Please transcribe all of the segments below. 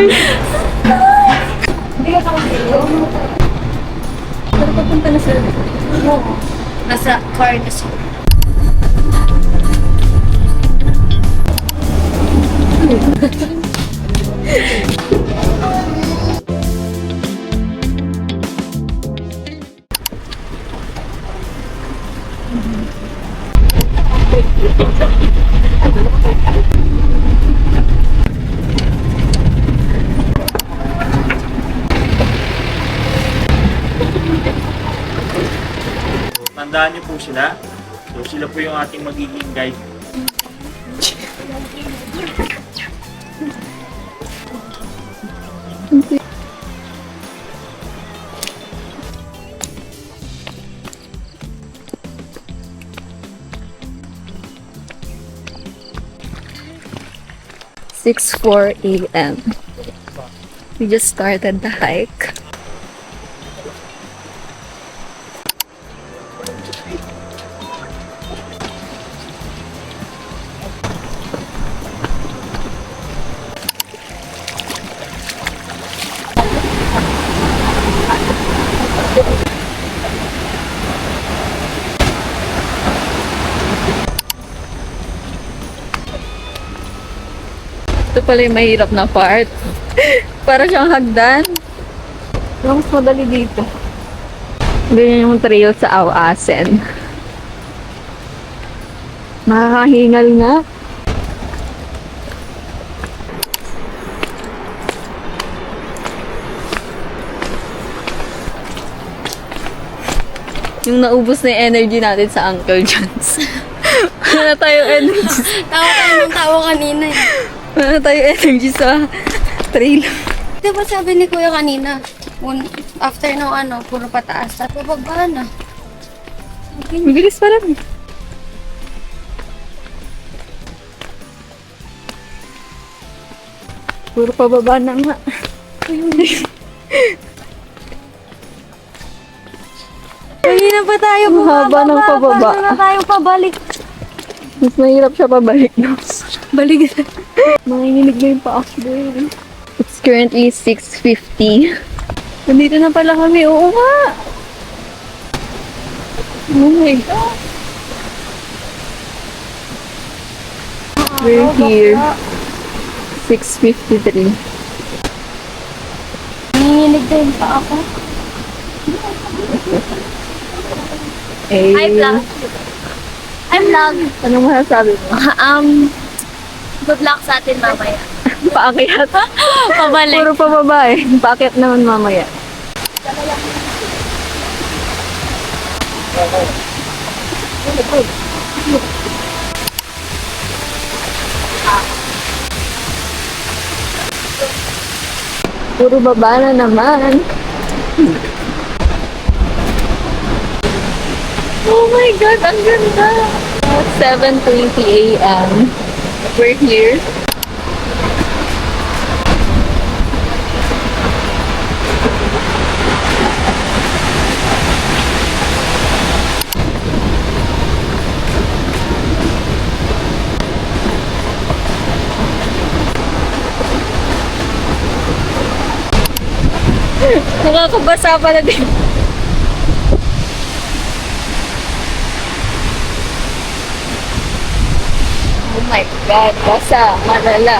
Hindi ka kamuliyo. Pero papunta na sila. Oo. Nasa car na sila. Tandaan niyo po sila. So sila po yung ating magiging guide. Six 4 a.m. We just started the hike. Ito pala yung mahirap na part. Para siyang hagdan. Mas madali dito. Ganyan yung trail sa Awasen. Nakakahingal nga. Yung naubos na yung energy natin sa Uncle John's. Wala tayong energy. Tawa tayo ng tawa kanina eh. Wala tayong energy sa trail. Di ba sabi ni Kuya kanina, after no puro pataas, at bababa na. Mabilis pa lang. Puro pababa na nga. Kanina pa tayo Ang haba ng pababa. Paano na tayo pabalik? Mas mahirap siya pabalik. No? Balik. Manginginig na yung paak doon. It's currently 6:50. Nandito na pala kami. Oo nga. Oh my God. We're here. 6:53. Nanginginig din pa ako. Eh, Hi, vlog. I'm vlog. anong masasabi mo? Good luck sa atin mamaya. Paakyat. Pabalik. Puro pababa eh. Paakyat naman mamaya. Puro baba na naman. Oh my God, ang ganda! 7:20 a.m. We're here. Nakakabasa pala din. Oh my God, basa, malala.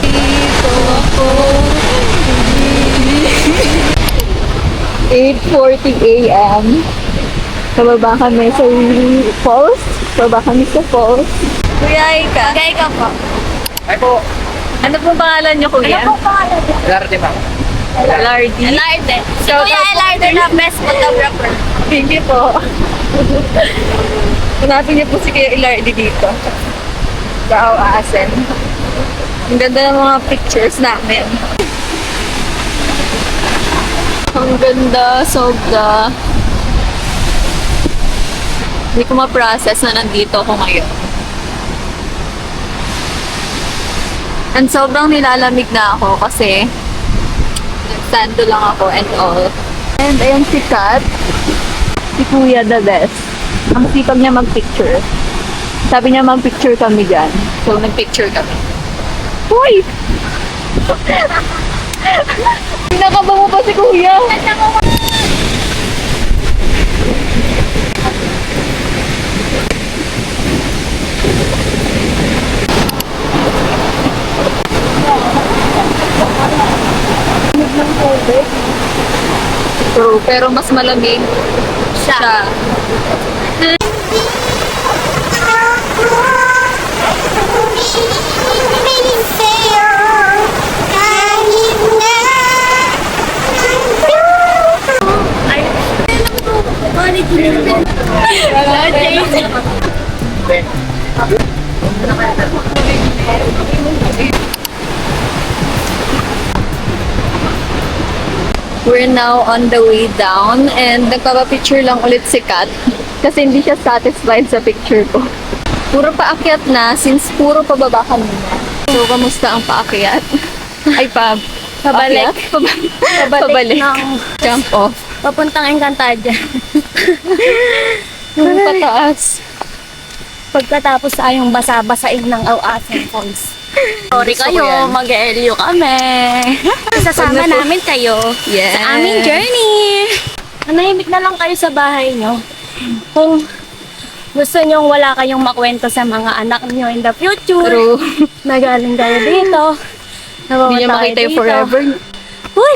Dito ako. 8:40 a.m. Kababa kami sa falls. Kababa kami sa falls. Kuya Ika. Kaya ikaw po. Ay po! Ano pong pangalan niyo, Kuya? Ano po pangalan niyo? Larde ba? Lardy. Elarde. Si Shout Kuya out po. Elarde na best photographer. Thank you po. Hanapin niyo po si Kuya Lardy dito. Sa Awasen. Ang ganda ng mga pictures namin. Ang ganda, sobra. Hindi ko ma-process na nandito ako ngayon. And sobrang nilalamig na ako kasi nagsando lang ako and all. And ayan si Kat. Si Kuya the best. Ang sipag niya mag-picture. Sabi niya mag-picture kami dyan. So, nag-picture kami. Uy! Pinakabango pa si Kuya. True, pero mas malamig siya. We're now on the way down and nagpapapicture lang ulit si Kat kasi hindi siya satisfied sa picture ko. Puro paakyat na since puro pababa kanina. So, kamusta ang paakyat? Ay, Pabalik. paakyat? Pabalik. ng Jump off. papuntang Encantadia. Yung pataas. Pagkatapos ay yung basa-basain ng Awasan Falls. Sorry Gusto ko kayo, yan. mag-LU kami. Sasama Pag napu- namin kayo Yes. sa aming journey. Manahimik na lang kayo sa bahay nyo. Kung gusto nyo wala kayong makwento sa mga anak nyo in the future, True. nagaling tayo dito. Hindi niya makita yung forever. Uy!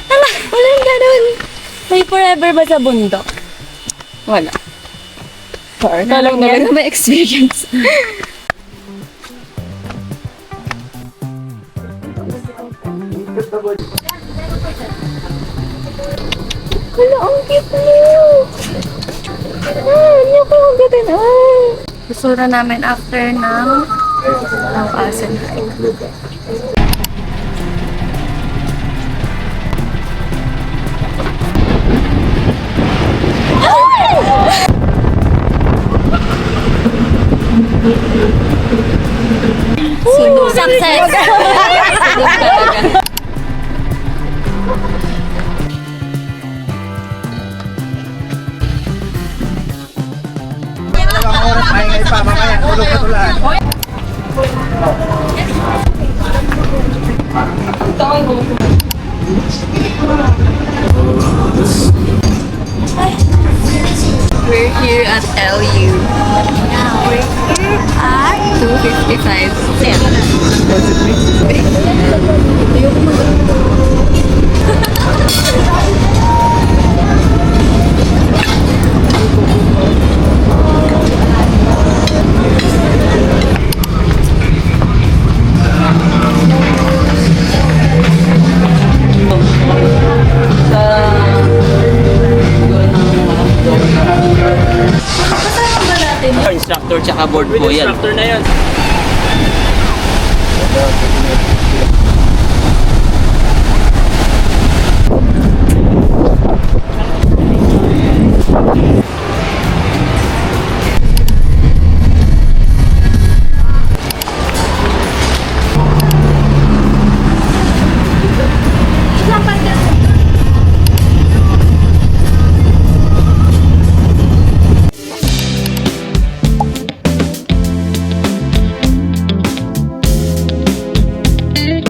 Ala, walang ganun. May forever ba sa bundok? Wala. Ikaw lang talaga may experience. Wala, ang cute niyo. Hindi ako ang ganda na. Susura namin after ng Awasan Hike. Sunog. Success! Sunog talaga. Dalawang oras, maingay pa, mamaya, tulog ka tulaan. We're here at LU. At 2:55. Instructor tsaka board With po yan. instructor na yun.